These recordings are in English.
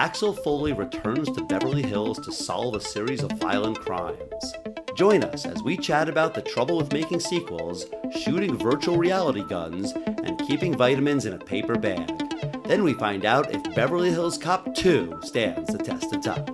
Axel Foley returns to Beverly Hills to solve a series of violent crimes. Join us as we chat about the trouble with making sequels, shooting virtual reality guns, and keeping vitamins in a paper bag. Then we find out if Beverly Hills Cop II stands the test of time.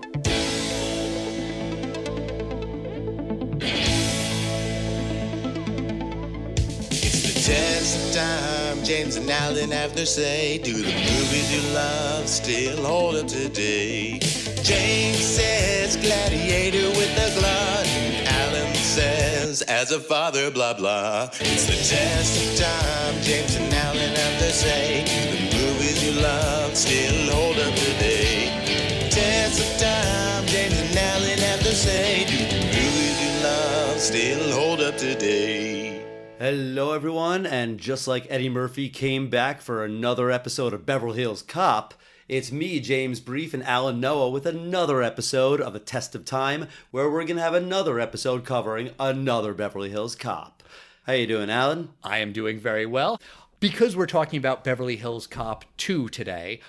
Test of time, James and Alan have their say. Do the movies you love still hold up today? James says gladiator with the glove. Alan says as a father blah blah. It's the test of time, James and Alan have their say. Do the movies you love still hold up today? Test of time, James and Alan have their say. Do the movies you love still hold up today? Hello everyone, and just like Eddie Murphy came back for another episode of Beverly Hills Cop, it's me, James Brief, and Alan Noah with another episode of A Test of Time, where we're going to have another episode covering another Beverly Hills Cop. How you doing, Alan? I am doing very well. Because we're talking about Beverly Hills Cop 2 today,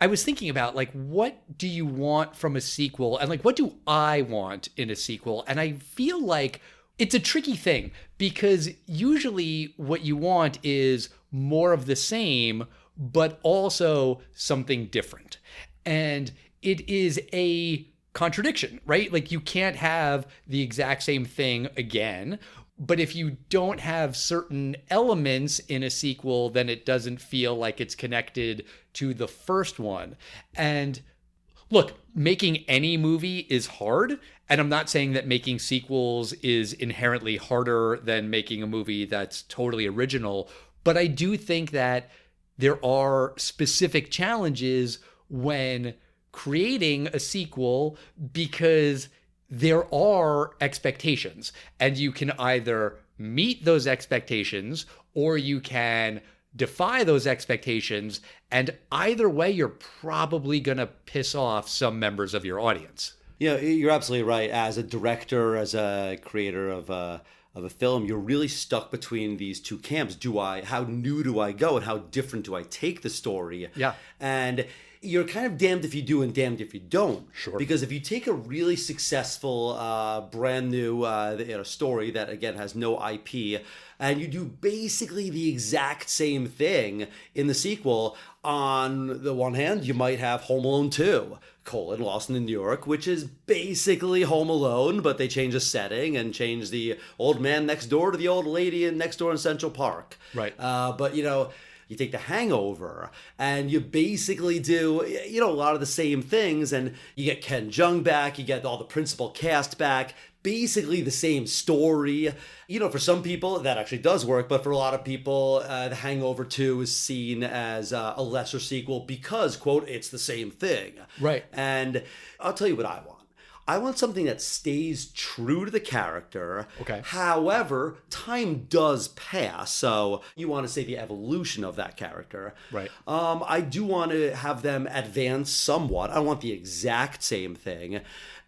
I was thinking about, what do you want from a sequel? And, what do I want in a sequel? And I feel like it's a tricky thing because usually what you want is more of the same, but also something different. And it is a contradiction, right? You can't have the exact same thing again. But if you don't have certain elements in a sequel, then it doesn't feel like it's connected to the first one. And look, making any movie is hard. And I'm not saying that making sequels is inherently harder than making a movie that's totally original. But I do think that there are specific challenges when creating a sequel because there are expectations. And you can either meet those expectations or you can defy those expectations. And either way, you're probably going to piss off some members of your audience. Yeah, you're absolutely right. As a director, as a creator of a film, you're really stuck between these two camps. How new do I go and how different do I take the story? Yeah. And you're kind of damned if you do and damned if you don't. Sure. Because if you take a really successful, brand new story that, again, has no IP, and you do basically the exact same thing in the sequel, on the one hand, you might have Home Alone 2, Lost in New York, which is basically Home Alone, but they change the setting and change the old man next door to the old lady next door in Central Park. Right. But, you take The Hangover and you basically do, a lot of the same things, and you get Ken Jeong back, you get all the principal cast back, basically the same story. For some people that actually does work, but for a lot of people, The Hangover 2 is seen as a lesser sequel because, quote, it's the same thing. Right. And I'll tell you what I want. I want something that stays true to the character. Okay. However, time does pass, so you want to say the evolution of that character. Right. I do want to have them advance somewhat. I don't want the exact same thing.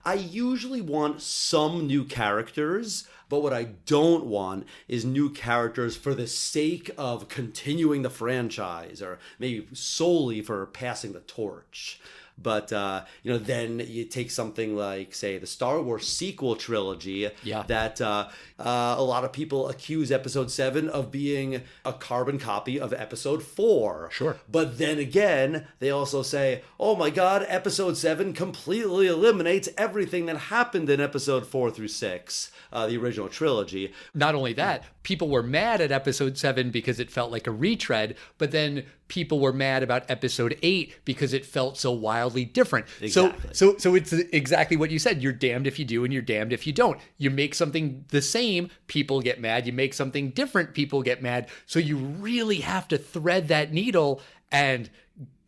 I usually want some new characters, but what I don't want is new characters for the sake of continuing the franchise or maybe solely for passing the torch. But, then you take something like, say, the Star Wars sequel trilogy that a lot of people accuse Episode 7 of being a carbon copy of Episode 4. Sure. But then again, they also say, oh my God, Episode 7 completely eliminates everything that happened in Episode 4 through 6, the original trilogy. Not only that, people were mad at Episode 7 because it felt like a retread, but then people were mad about Episode 8 because it felt so wildly different. Exactly. So it's exactly what you said. You're damned if you do and you're damned if you don't. You make something the same, people get mad. You make something different, people get mad. So you really have to thread that needle, and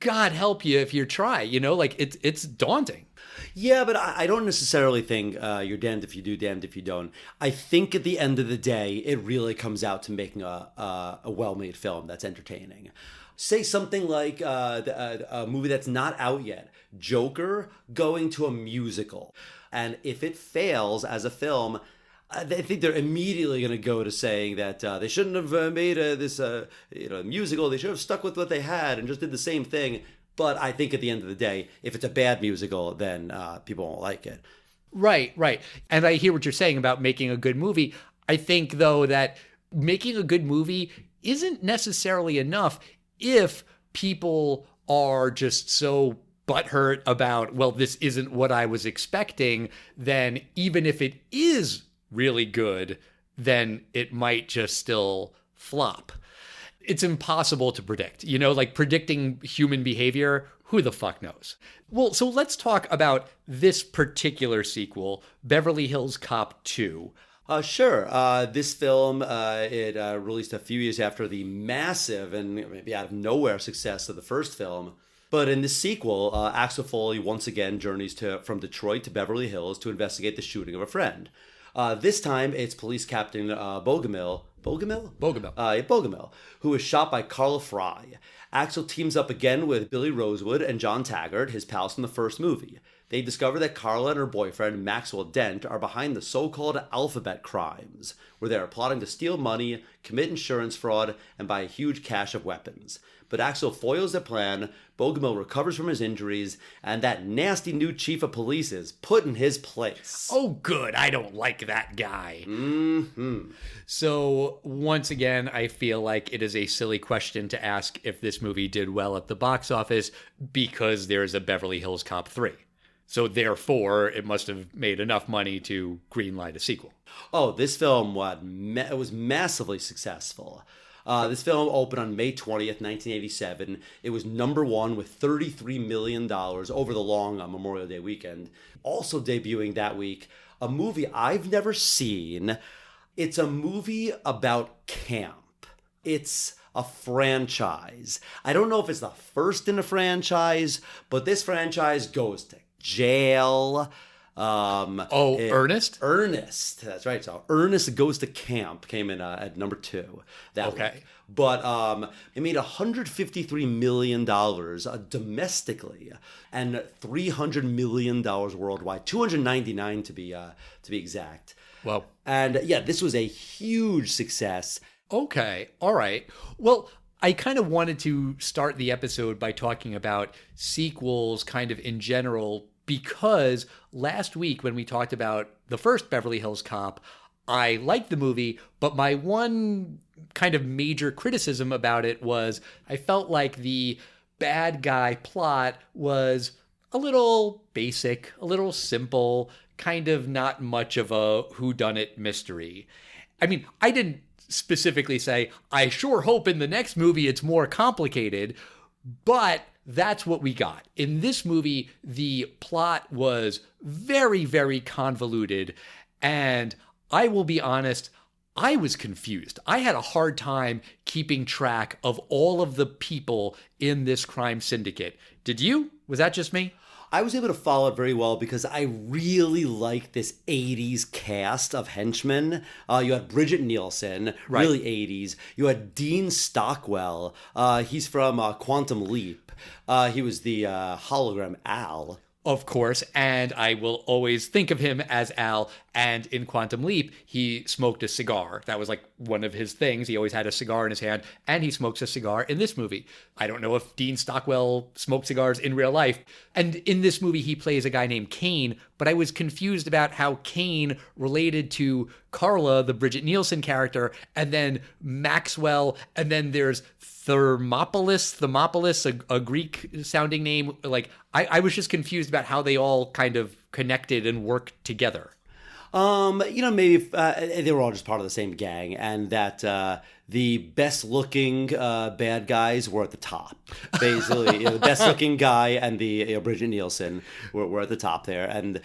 God help you if you try. It's daunting. Yeah, but I don't necessarily think you're damned if you do, damned if you don't. I think at the end of the day, it really comes out to making a well-made film that's entertaining. Say something like a movie that's not out yet, Joker going to a musical. And if it fails as a film, I think they're immediately going to go to saying that they shouldn't have made this musical. They should have stuck with what they had and just did the same thing. But I think at the end of the day, if it's a bad musical, then people won't like it. Right, right. And I hear what you're saying about making a good movie. I think, though, that making a good movie isn't necessarily enough if people are just so butthurt about, well, this isn't what I was expecting. Then even if it is really good, then it might just still flop. It's impossible to predict, like predicting human behavior. Who the fuck knows? Well, so let's talk about this particular sequel, Beverly Hills Cop II. Sure. This film, it released a few years after the massive and maybe out of nowhere success of the first film. But in this sequel, Axel Foley once again journeys from Detroit to Beverly Hills to investigate the shooting of a friend. This time, it's police captain Bogomil, who is shot by Carla Fry. Axel teams up again with Billy Rosewood and John Taggart, his pals from the first movie. They discover that Carla and her boyfriend, Maxwell Dent, are behind the so-called alphabet crimes, where they are plotting to steal money, commit insurance fraud, and buy a huge cache of weapons. But Axel foils their plan, Bogomil recovers from his injuries, and that nasty new chief of police is put in his place. Oh, good. I don't like that guy. Mm-hmm. So, once again, I feel like it is a silly question to ask if this movie did well at the box office because there's a Beverly Hills Cop 3. So, therefore, it must have made enough money to greenlight a sequel. Oh, this film was massively successful. This film opened on May 20th, 1987. It was #1 with $33 million over the long Memorial Day weekend. Also debuting that week, a movie I've never seen. It's a movie about camp. It's a franchise. I don't know if it's the first in a franchise, but this franchise goes to jail. Ernest? Ernest, that's right. So Ernest Goes to Camp came in at #2 that week. But it made $153 million domestically and $300 million worldwide, 299 to be exact. Wow. And yeah, this was a huge success. Okay, all right. Well, I kind of wanted to start the episode by talking about sequels kind of in general, because last week when we talked about the first Beverly Hills Cop, I liked the movie, but my one kind of major criticism about it was I felt like the bad guy plot was a little basic, a little simple, kind of not much of a whodunit mystery. I mean, I didn't specifically say, I sure hope in the next movie it's more complicated, but that's what we got. In this movie, the plot was very, very convoluted, and I will be honest, I was confused. I had a hard time keeping track of all of the people in this crime syndicate. Did you? Was that just me? I was able to follow it very well because I really liked this 80s cast of henchmen. You had Bridget Nielsen, really 80s. You had Dean Stockwell. He's from Quantum Leap. He was the hologram Al. Of course, and I will always think of him as Al. And in Quantum Leap, he smoked a cigar. That was like one of his things. He always had a cigar in his hand, and he smokes a cigar in this movie. I don't know if Dean Stockwell smoked cigars in real life. And in this movie, he plays a guy named Kane, but I was confused about how Kane related to Carla, the Bridget Nielsen character, and then Maxwell, and then there's Thermopolis, a Greek-sounding name. Like, I was just confused about how they all kind of connected and worked together. Maybe they were all just part of the same gang, and that the best-looking bad guys were at the top. Basically, the best-looking guy and the Bridget Nielsen were at the top there, and.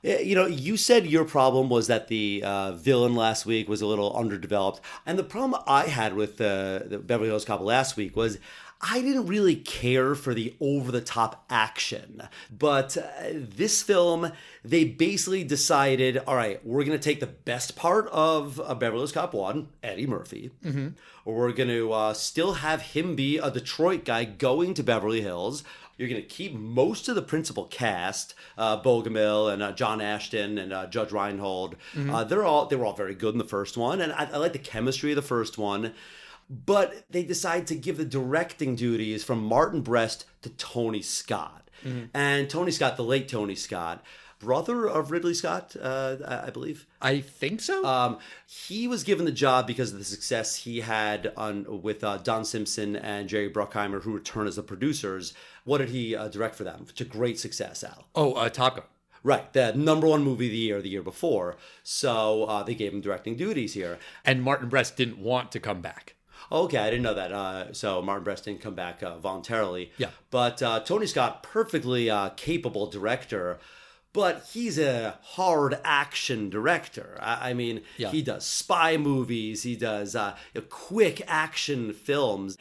You said your problem was that the villain last week was a little underdeveloped. And the problem I had with the Beverly Hills Cop last week was I didn't really care for the over-the-top action. But this film, they basically decided, all right, we're going to take the best part of Beverly Hills Cop 1, Eddie Murphy. Mm-hmm. We're going to still have him be a Detroit guy going to Beverly Hills. You're going to keep most of the principal cast, Bogomil and John Ashton and Judge Reinhold. Mm-hmm. They were all very good in the first one, and I like the chemistry of the first one. but they decide to give the directing duties from Martin Brest to Tony Scott. And Tony Scott, the late Tony Scott, brother of Ridley Scott, I believe. I think so. He was given the job because of the success he had with Don Simpson and Jerry Bruckheimer, who returned as the producers. What did he direct for them? To great success, Al. Oh, Top Gun. Right, the #1 movie of the year before. So they gave him directing duties here. And Martin Brest didn't want to come back. Okay, I didn't know that. So Martin Brest didn't come back voluntarily. Yeah. But Tony Scott, perfectly capable director, but he's a hard action director. I mean, he does spy movies, he does quick action films.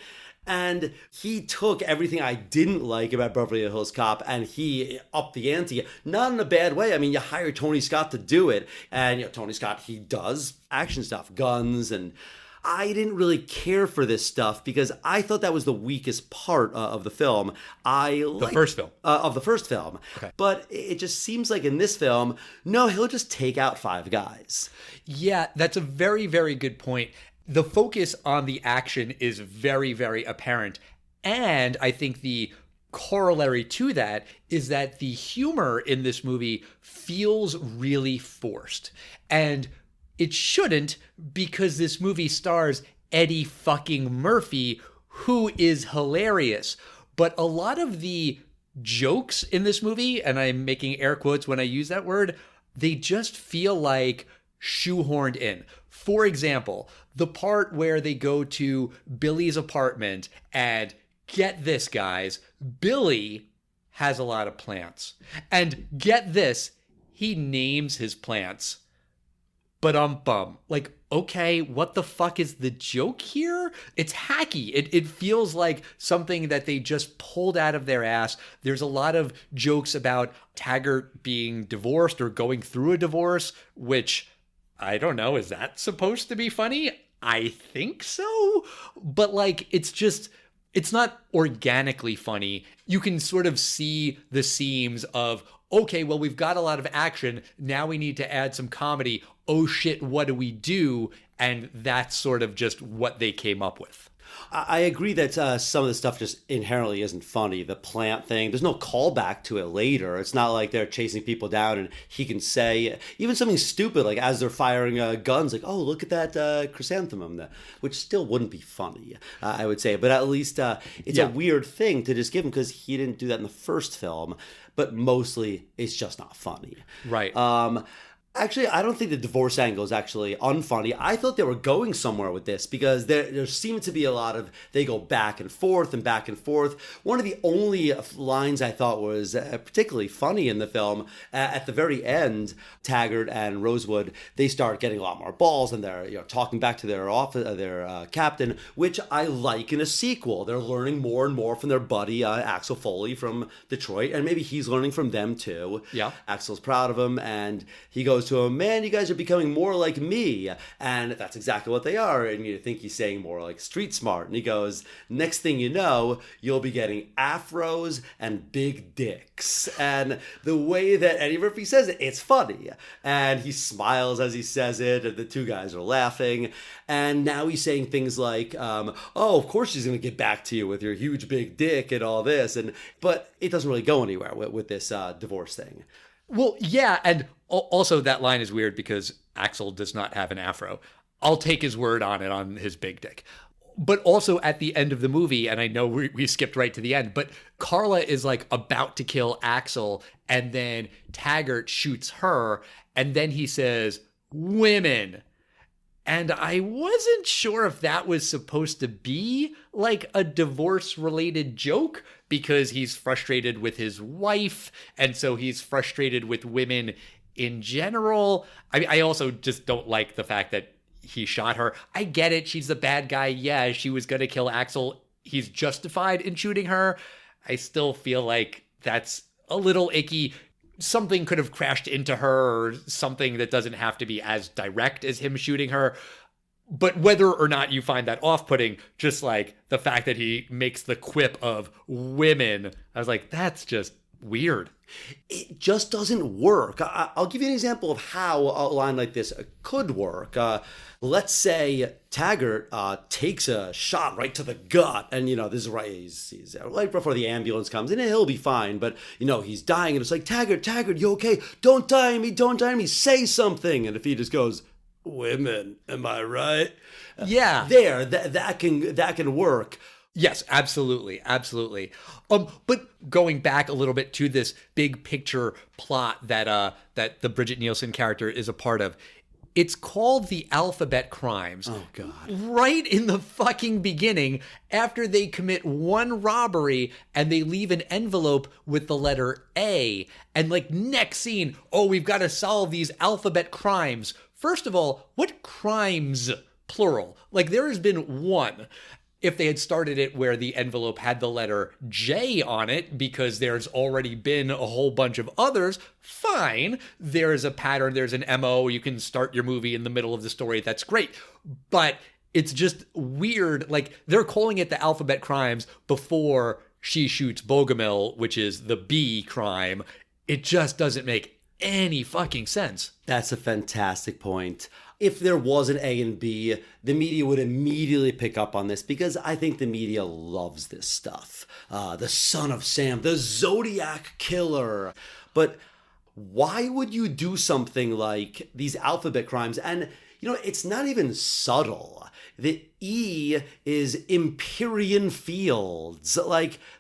And he took everything I didn't like about Beverly Hills Cop and he upped the ante, not in a bad way. I mean, you hire Tony Scott to do it. And Tony Scott, he does action stuff, guns, and I didn't really care for this stuff because I thought that was the weakest part of the film. The first film. Of the first film. Okay. But it just seems like in this film, no, he'll just take out 5 guys. Yeah, that's a very, very good point. The focus on the action is very, very apparent. And I think the corollary to that is that the humor in this movie feels really forced. And it shouldn't, because this movie stars Eddie fucking Murphy, who is hilarious. But a lot of the jokes in this movie, and I'm making air quotes when I use that word, they just feel like shoehorned in. For example, the part where they go to Billy's apartment and get this, guys, Billy has a lot of plants. And get this, he names his plants. But like, okay, what the fuck is the joke here? It's hacky. It feels like something that they just pulled out of their ass. There's a lot of jokes about Taggart being divorced or going through a divorce, which I don't know. Is that supposed to be funny? I think so. But like, it's not organically funny. You can sort of see the seams of, okay, well, we've got a lot of action. Now we need to add some comedy. Oh shit, what do we do? And that's sort of just what they came up with. I agree that some of the stuff just inherently isn't funny. The plant thing, there's no callback to it later. It's not like they're chasing people down and he can say even something stupid, like as they're firing guns, like, oh, look at that chrysanthemum, which still wouldn't be funny, I would say. But at least it's a weird thing to just give him because he didn't do that in the first film. But mostly it's just not funny. Right. Actually, I don't think the divorce angle is actually unfunny. I thought they were going somewhere with this because there seemed to be a lot of, they go back and forth and back and forth. One of the only lines I thought was particularly funny in the film, at the very end, Taggart and Rosewood, they start getting a lot more balls and they're talking back to their captain, which I like in a sequel. They're learning more and more from their buddy, Axel Foley from Detroit, and maybe he's learning from them too. Yeah. Axel's proud of him and he goes to him, man, you guys are becoming more like me. And that's exactly what they are. And you think he's saying more like street smart. And he goes, next thing you know, you'll be getting afros and big dicks. And the way that Eddie Murphy says it, it's funny. And he smiles as he says it. And the two guys are laughing. And now he's saying things like, oh, of course she's going to get back to you with your huge big dick and all this. But it doesn't really go anywhere with this divorce thing. Well, yeah, and also that line is weird because Axel does not have an afro. I'll take his word on it, on his big dick. But also at the end of the movie, and I know we skipped right to the end, but Carla is like about to kill Axel, and then Taggart shoots her, and then he says, women. And I wasn't sure if that was supposed to be like a divorce-related joke because he's frustrated with his wife, and so he's frustrated with women in general. I also just don't like the fact that he shot her. I get it. She's the bad guy. Yeah, she was going to kill Axel. He's justified in shooting her. I still feel like that's a little icky. Something could have crashed into her or something that doesn't have to be as direct as him shooting her. But whether or not you find that off-putting, just like the fact that he makes the quip of women, I was like, that's just weird. It just doesn't work. I'll give you an example of how a line like this could work. Let's say Taggart takes a shot right to the gut, and this is right. He's right before the ambulance comes, and he'll be fine. But he's dying, and it's like, Taggart, you okay? Don't die on me. Say something. And if he just goes, "Women, am I right?" Yeah, that can work. Yes, absolutely. But going back a little bit to this big picture plot that the Bridget Nielsen character is a part of, it's called the Alphabet Crimes. Oh, God. Right in the fucking beginning, after they commit one robbery and they leave an envelope with the letter A. And next scene, we've got to solve these alphabet crimes. First of all, what crimes, plural? There has been one. If they had started it where the envelope had the letter J on it because there's already been a whole bunch of others, fine. There's a pattern, there's an MO, you can start your movie in the middle of the story, that's great. But it's just weird, they're calling it the Alphabet Crimes before she shoots Bogomil, which is the B crime. It just doesn't make any fucking sense. That's a fantastic point. If there was an A and B, the media would immediately pick up on this because I think the media loves this stuff. The Son of Sam, the Zodiac Killer. But why would you do something like these alphabet crimes? And, it's not even subtle. The E is Empyrean Fields.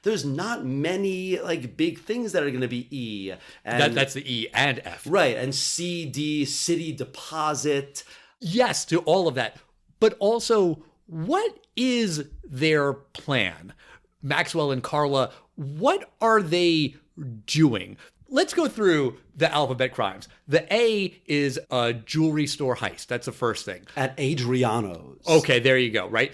There's not many, big things that are going to be E. And That's the E and F. Right, and CD, City Deposit. Yes, to all of that. But also, what is their plan? Maxwell and Carla, what are they doing? Let's go through the alphabet crimes. The A is a jewelry store heist. That's the first thing. At Adriano's. Okay, there you go, right?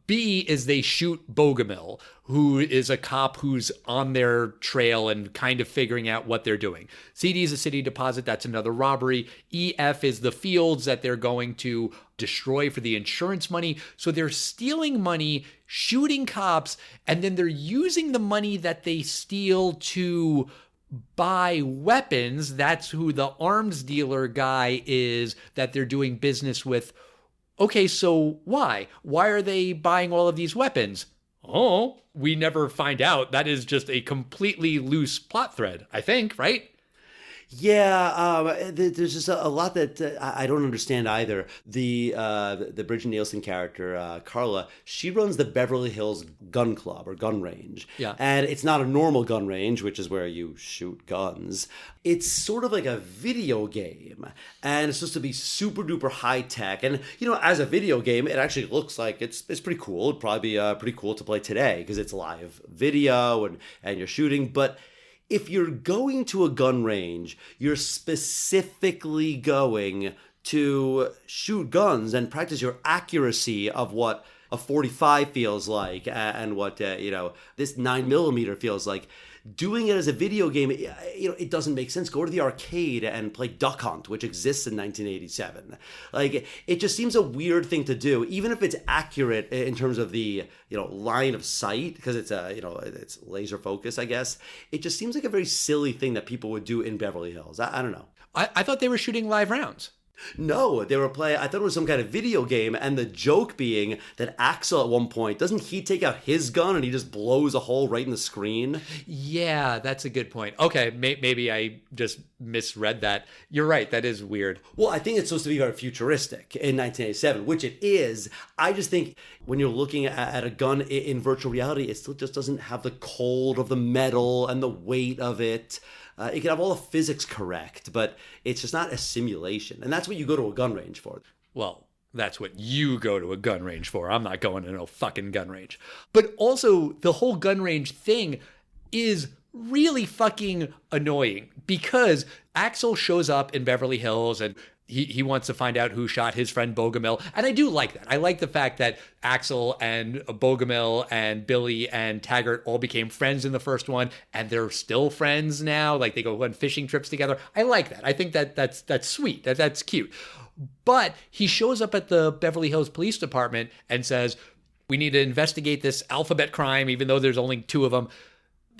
B is they shoot Bogomil, who is a cop who's on their trail and kind of figuring out what they're doing. CD is a city deposit. That's another robbery. EF is the fields that they're going to destroy for the insurance money. So they're stealing money, shooting cops, and then they're using the money that they steal to buy weapons. That's who the arms dealer guy is that they're doing business with. Okay, so why? Why are they buying all of these weapons? Oh, we never find out. That is just a completely loose plot thread, I think, right? Yeah, there's just a lot that I don't understand either. The Bridget Nielsen character, Carla, she runs the Beverly Hills Gun Club or gun range. Yeah. And it's not a normal gun range, which is where you shoot guns. It's sort of like a video game. And it's supposed to be super duper high tech. And, as a video game, it actually looks like it's pretty cool. It'd probably be pretty cool to play today because it's live video and you're shooting. But if you're going to a gun range, you're specifically going to shoot guns and practice your accuracy of what a 45 feels like and what, this 9mm feels like. Doing it as a video game, it doesn't make sense. Go to the arcade and play Duck Hunt, which exists in 1987. It just seems a weird thing to do, even if it's accurate in terms of the, line of sight, because it's it's laser focus, I guess. It just seems like a very silly thing that people would do in Beverly Hills. I don't know. I thought they were shooting live rounds. No, they were playing, I thought it was some kind of video game, and the joke being that Axel at one point, doesn't he take out his gun and he just blows a hole right in the screen? Yeah, that's a good point. Okay, maybe I just misread that. You're right, that is weird. Well, I think it's supposed to be very futuristic in 1987, which it is. I just think when you're looking at a gun in virtual reality, it still just doesn't have the cold of the metal and the weight of it. It can have all the physics correct, but it's just not a simulation. And that's what you go to a gun range for. Well, that's what you go to a gun range for. I'm not going to no fucking gun range. But also, the whole gun range thing is really fucking annoying because Axel shows up in Beverly Hills and he wants to find out who shot his friend Bogomil. And I do like that. I like the fact that Axel and Bogomil and Billy and Taggart all became friends in the first one, and they're still friends now. They go on fishing trips together. I like that. I think that's sweet. That's cute. But he shows up at the Beverly Hills Police Department and says, we need to investigate this alphabet crime, even though there's only two of them.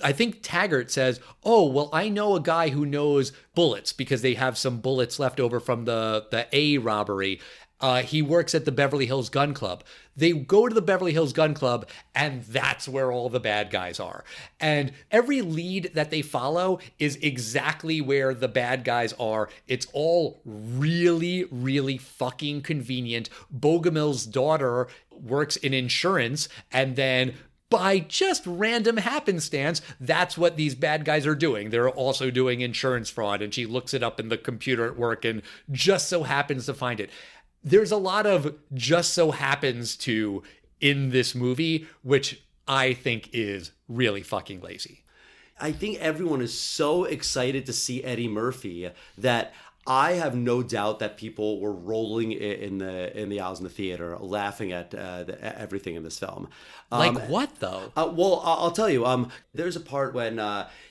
I think Taggart says, oh, well, I know a guy who knows bullets because they have some bullets left over from the A robbery. He works at the Beverly Hills Gun Club. They go to the Beverly Hills Gun Club, and that's where all the bad guys are. And every lead that they follow is exactly where the bad guys are. It's all really, really fucking convenient. Bogomil's daughter works in insurance, and then by just random happenstance, that's what these bad guys are doing. They're also doing insurance fraud, and she looks it up in the computer at work and just so happens to find it. There's a lot of just so happens to in this movie, which I think is really fucking lazy. I think everyone is so excited to see Eddie Murphy that I have no doubt that people were rolling in the aisles in the theater, laughing at everything in this film. Like what though? Well, I'll tell you. There's a part when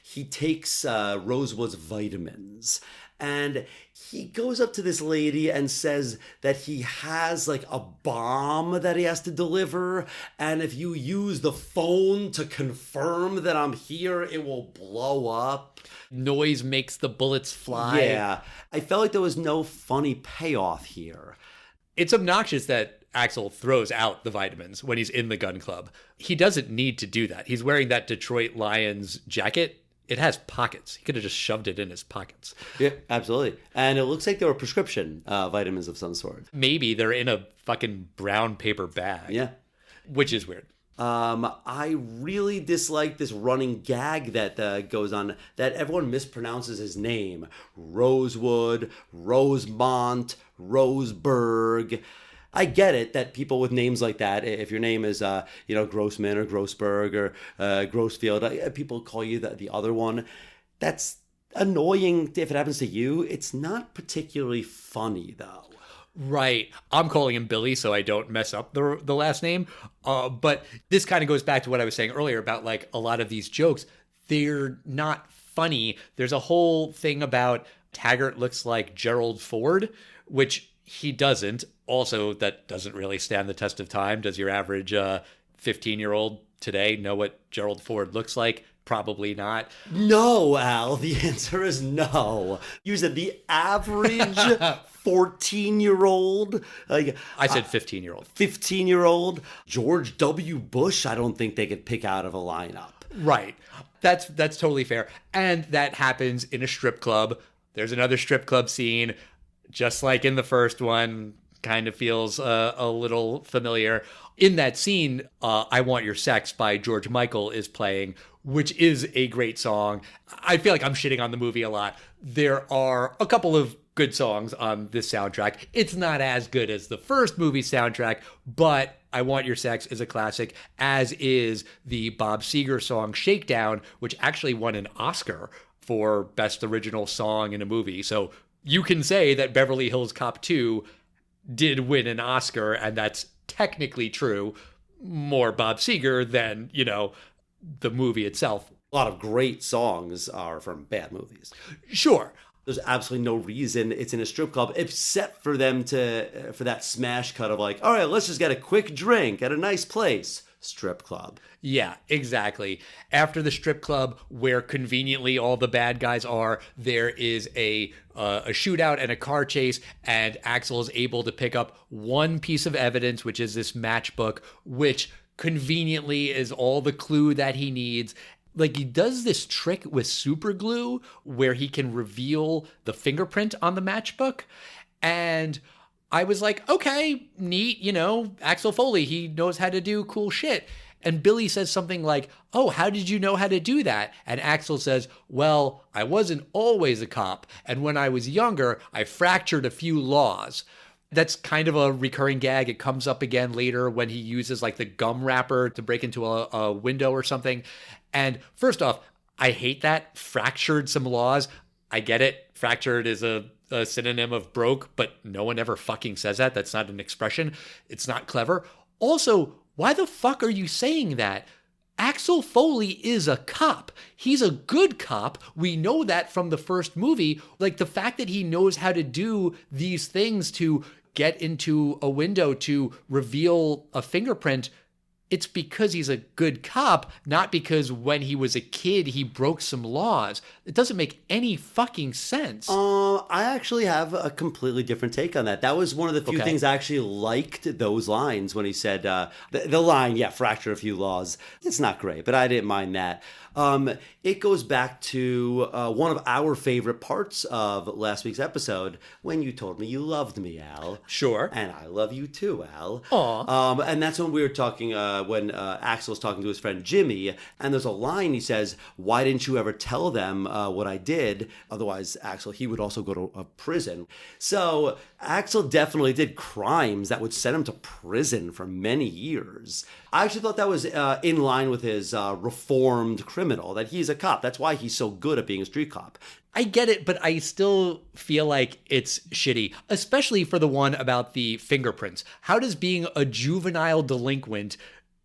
he takes Rosewood's vitamins, and he goes up to this lady and says that he has like a bomb that he has to deliver. And if you use the phone to confirm that I'm here, it will blow up. Noise makes the bullets fly. Yeah. I felt like there was no funny payoff here. It's obnoxious that Axel throws out the vitamins when he's in the gun club. He doesn't need to do that. He's wearing that Detroit Lions jacket. It has pockets. He could have just shoved it in his pockets. Yeah, absolutely. And it looks like they were prescription vitamins of some sort. Maybe they're in a fucking brown paper bag. Yeah. Which is weird. I really dislike this running gag that goes on, that everyone mispronounces his name. Rosewood, Rosemont, Roseburg. I get it that people with names like that, if your name is, Grossman or Grossberg or Grossfield, people call you the other one. That's annoying if it happens to you. It's not particularly funny, though. Right. I'm calling him Billy so I don't mess up the last name. But this kind of goes back to what I was saying earlier about like a lot of these jokes. They're not funny. There's a whole thing about Taggart looks like Gerald Ford, which he doesn't. Also, that doesn't really stand the test of time. Does your average 15-year-old today know what Gerald Ford looks like? Probably not. No, Al. The answer is no. You said the average 14-year-old. I said 15-year-old. 15-year-old. George W. Bush, I don't think they could pick out of a lineup. Right. That's totally fair. And that happens in a strip club. There's another strip club scene, just like in the first one. Kind of feels a little familiar. In that scene, I Want Your Sex by George Michael is playing, which is a great song. I feel like I'm shitting on the movie a lot. There are a couple of good songs on this soundtrack. It's not as good as the first movie soundtrack, but I Want Your Sex is a classic, as is the Bob Seger song Shakedown, which actually won an Oscar for Best Original Song in a Movie. So you can say that Beverly Hills Cop II did win an Oscar, and that's technically true. More Bob Seger than, the movie itself. A lot of great songs are from bad movies. Sure. There's absolutely no reason it's in a strip club except for them for that smash cut of like, all right, let's just get a quick drink at a nice place. Strip club. Yeah, exactly. After the strip club, where conveniently all the bad guys are, there is a shootout and a car chase, and Axel is able to pick up one piece of evidence, which is this matchbook, which conveniently is all the clue that he needs. Like, he does this trick with super glue where he can reveal the fingerprint on the matchbook, and I was like, okay, neat, Axel Foley, he knows how to do cool shit. And Billy says something like, oh, how did you know how to do that? And Axel says, well, I wasn't always a cop. And when I was younger, I fractured a few laws. That's kind of a recurring gag. It comes up again later when he uses like the gum wrapper to break into a window or something. And first off, I hate that. Fractured some laws. I get it. Fractured is a synonym of broke, but no one ever fucking says that. That's not an expression. It's not clever. Also, why the fuck are you saying that? Axel Foley is a cop. He's a good cop. We know that from the first movie. Like, the fact that he knows how to do these things to get into a window to reveal a fingerprint, it's because he's a good cop, not because when he was a kid he broke some laws. It doesn't make any fucking sense. I actually have a completely different take on that. That was one of the few things I actually liked those lines when he said, the line, fracture a few laws. It's not great, but I didn't mind that. It goes back to one of our favorite parts of last week's episode when you told me you loved me, Al. Sure. And I love you too, Al. Aw. And that's when we were talking, when Axel's talking to his friend Jimmy, and there's a line he says, why didn't you ever tell them what I did? Otherwise, Axel, he would also go to a prison. So Axel definitely did crimes that would send him to prison for many years. I actually thought that was in line with his reformed criminal, that he's a cop. That's why he's so good at being a street cop. I get it, but I still feel like it's shitty, especially for the one about the fingerprints. How does being a juvenile delinquent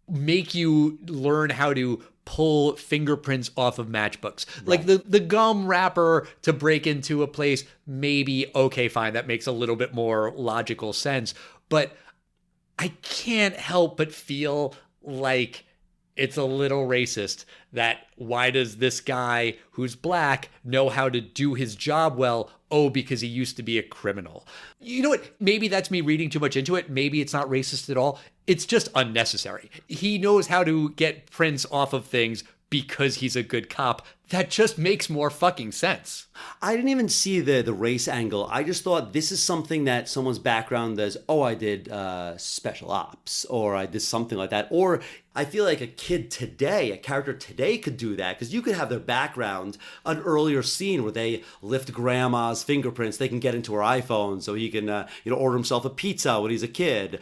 make you learn how to pull fingerprints off of matchbooks? Right. Like the gum wrapper to break into a place, maybe, okay, fine, that makes a little bit more logical sense. But I can't help but feel like it's a little racist that why does this guy who's black know how to do his job well? Oh, because he used to be a criminal. You know what? Maybe that's me reading too much into it. Maybe it's not racist at all. It's just unnecessary. He knows how to get prints off of things because he's a good cop. That just makes more fucking sense. I didn't even see the race angle. I just thought this is something that someone's background is, I did special ops, or I did something like that. Or I feel like a character today could do that, because you could have their background, an earlier scene where they lift grandma's fingerprints, they can get into her iPhone so he can order himself a pizza when he's a kid,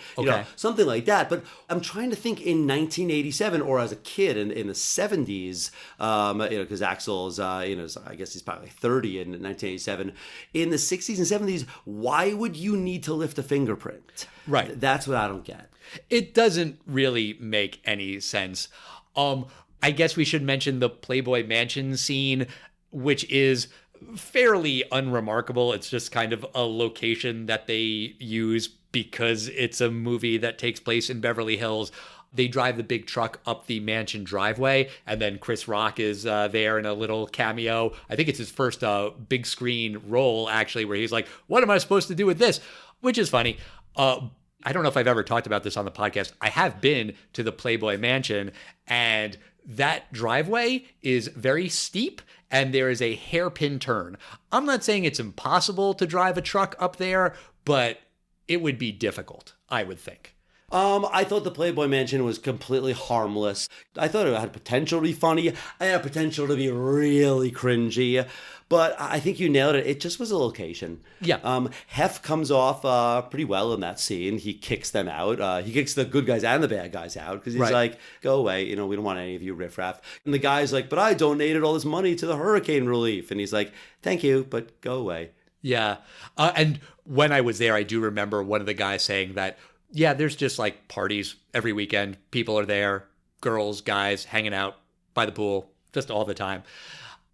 something like that. But I'm trying to think in 1987 or as a kid in the 70s, because Axel's, I guess he's probably 30 in 1987. In the 60s and 70s, why would you need to lift a fingerprint? Right. That's what I don't get. It doesn't really make any sense. I guess we should mention the Playboy Mansion scene, which is fairly unremarkable. It's just kind of a location that they use because it's a movie that takes place in Beverly Hills. They drive the big truck up the mansion driveway, and then Chris Rock is there in a little cameo. I think it's his first big screen role, actually, where he's like, what am I supposed to do with this? Which is funny. I don't know if I've ever talked about this on the podcast. I have been to the Playboy Mansion, and that driveway is very steep, and there is a hairpin turn. I'm not saying it's impossible to drive a truck up there, but it would be difficult, I would think. I thought the Playboy Mansion was completely harmless. I thought it had potential to be funny. It had potential to be really cringy. But I think you nailed it. It just was a location. Yeah. Hef comes off pretty well in that scene. He kicks them out. He kicks the good guys and the bad guys out because he's like, go away. We don't want any of you riffraff. And the guy's like, but I donated all this money to the hurricane relief. And he's like, thank you, but go away. Yeah. And when I was there, I do remember one of the guys saying that, yeah, there's just like parties every weekend. People are there, girls, guys, hanging out by the pool, just all the time.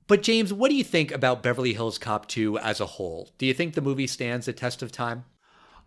But James, what do you think about Beverly Hills Cop 2 as a whole? Do you think the movie stands the test of time?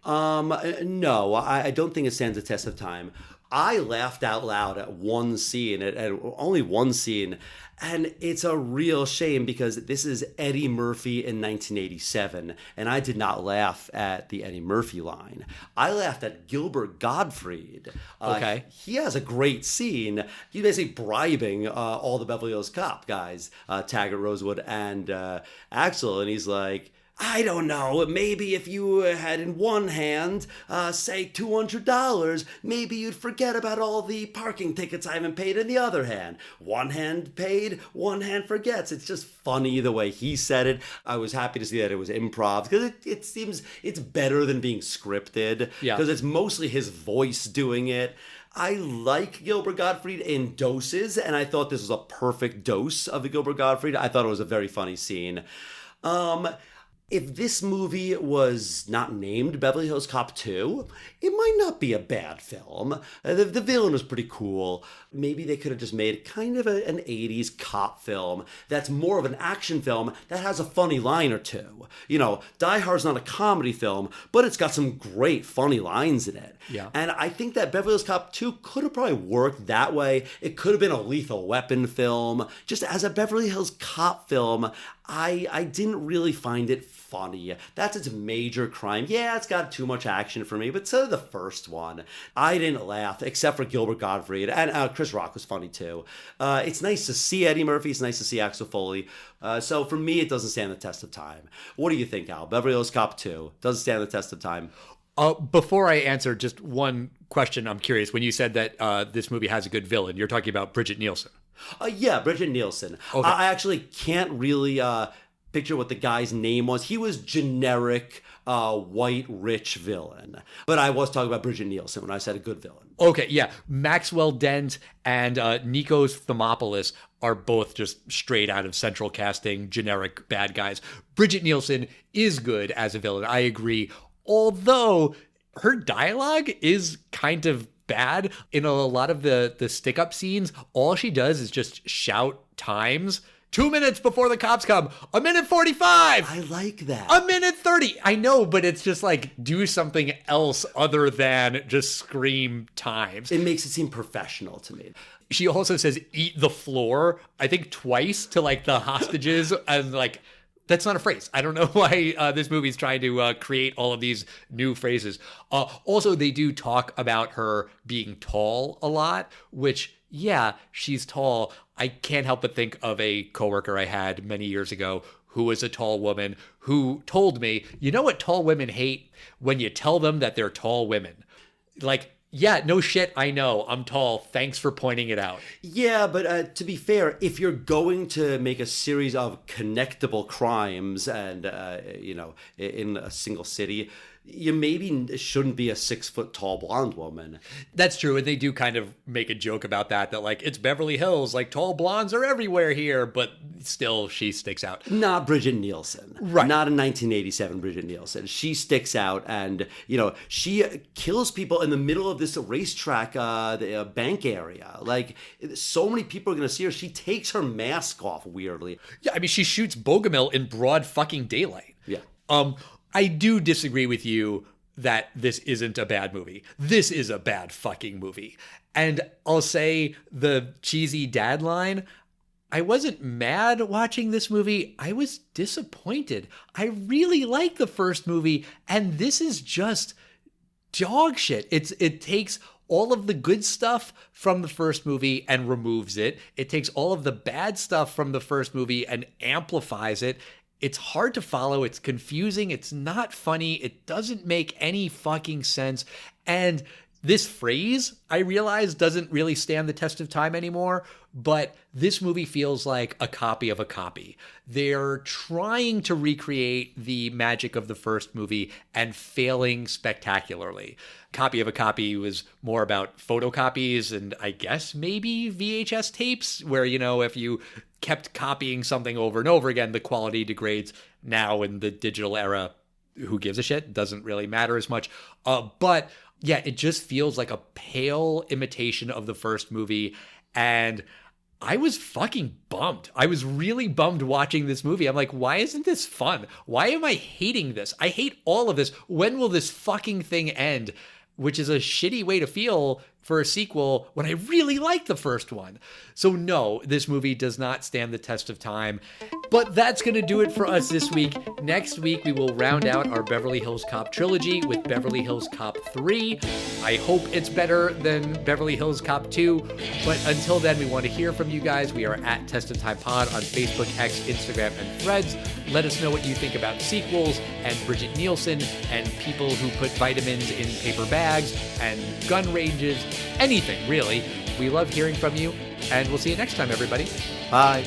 No, I don't think it stands the test of time. I laughed out loud at one scene, at only one scene, and it's a real shame because this is Eddie Murphy in 1987, and I did not laugh at the Eddie Murphy line. I laughed at Gilbert Gottfried. Okay. He has a great scene. He's basically bribing all the Beverly Hills Cop guys, Taggart, Rosewood, and Axel, and he's like, I don't know, maybe if you had in one hand, say $200, maybe you'd forget about all the parking tickets I haven't paid in the other hand. One hand paid, one hand forgets. It's just funny the way he said it. I was happy to see that it was improv because it seems it's better than being scripted because it's mostly his voice doing it. I like Gilbert Gottfried in doses, and I thought this was a perfect dose of the Gilbert Gottfried. I thought it was a very funny scene. If this movie was not named Beverly Hills Cop 2, it might not be a bad film. The villain was pretty cool. Maybe they could have just made kind of an 80s cop film that's more of an action film that has a funny line or two. You know, Die Hard's not a comedy film, but it's got some great funny lines in it. Yeah. And I think that Beverly Hills Cop 2 could have probably worked that way. It could have been a Lethal Weapon film. Just as a Beverly Hills Cop film, I didn't really find it funny. That's its major crime. Yeah, it's got too much action for me, but so did the first one. I didn't laugh, except for Gilbert Gottfried, and Chris Rock was funny too. It's nice to see Eddie Murphy. It's nice to see Axel Foley. So for me, it doesn't stand the test of time. What do you think, Al? Beverly Hills Cop 2 doesn't stand the test of time. Before I answer, just one question. I'm curious. When you said that this movie has a good villain, you're talking about Bridget Nielsen. Yeah, Bridget Nielsen. Okay. I actually can't really picture what the guy's name was. He was generic white rich villain. But I was talking about Bridget Nielsen when I said a good villain. Okay, yeah. Maxwell Dent and Nikos Thermopoulos are both just straight out of central casting, generic bad guys. Bridget Nielsen is good as a villain, I agree. Although her dialogue is kind of bad. In a lot of the stick-up scenes, all she does is just shout times. 2 minutes before the cops come. 1:45. I like that. 1:30. I know, but it's just like, do something else other than just scream times. It makes it seem professional to me. She also says, eat the floor, I think twice to like the hostages. And like, that's not a phrase. I don't know why this movie's trying to create all of these new phrases. Also, they do talk about her being tall a lot, which, yeah, she's tall. I can't help but think of a coworker I had many years ago who was a tall woman who told me, you know what tall women hate? When you tell them that they're tall women. Like, yeah, no shit, I know. I'm tall. Thanks for pointing it out. Yeah, but to be fair, if you're going to make a series of connectable crimes and, in a single city, you maybe shouldn't be a 6 foot tall blonde woman. That's true. And they do kind of make a joke about that like, it's Beverly Hills, like tall blondes are everywhere here, but still she sticks out. Not Bridget Nielsen. Right. Not a 1987 Bridget Nielsen. She sticks out and, she kills people in the middle of this racetrack, bank area. Like, so many people are going to see her. She takes her mask off weirdly. Yeah, I mean, she shoots Bogomil in broad fucking daylight. Yeah. I do disagree with you that this isn't a bad movie. This is a bad fucking movie. And I'll say the cheesy dad line, I wasn't mad watching this movie. I was disappointed. I really like the first movie, and this is just dog shit. It takes all of the good stuff from the first movie and removes it. It takes all of the bad stuff from the first movie and amplifies it. It's hard to follow. It's confusing. It's not funny. It doesn't make any fucking sense. And this phrase, I realize, doesn't really stand the test of time anymore, but this movie feels like a copy of a copy. They're trying to recreate the magic of the first movie and failing spectacularly. Copy of a copy was more about photocopies and I guess maybe VHS tapes, where, if you kept copying something over and over again, the quality degrades. Now in the digital era, who gives a shit? Doesn't really matter as much. But yeah, it just feels like a pale imitation of the first movie. And I was fucking bummed. I was really bummed watching this movie. I'm like, why isn't this fun? Why am I hating this? I hate all of this. When will this fucking thing end? Which is a shitty way to feel for a sequel when I really liked the first one. So no, this movie does not stand the test of time. But that's going to do it for us this week. Next week, we will round out our Beverly Hills Cop trilogy with Beverly Hills Cop 3. I hope it's better than Beverly Hills Cop 2. But until then, we want to hear from you guys. We are at Test of Time Pod on Facebook, X, Instagram, and Threads. Let us know what you think about sequels and Bridget Nielsen and people who put vitamins in paper bags and gun ranges. Anything, really. We love hearing from you. And we'll see you next time, everybody. Bye.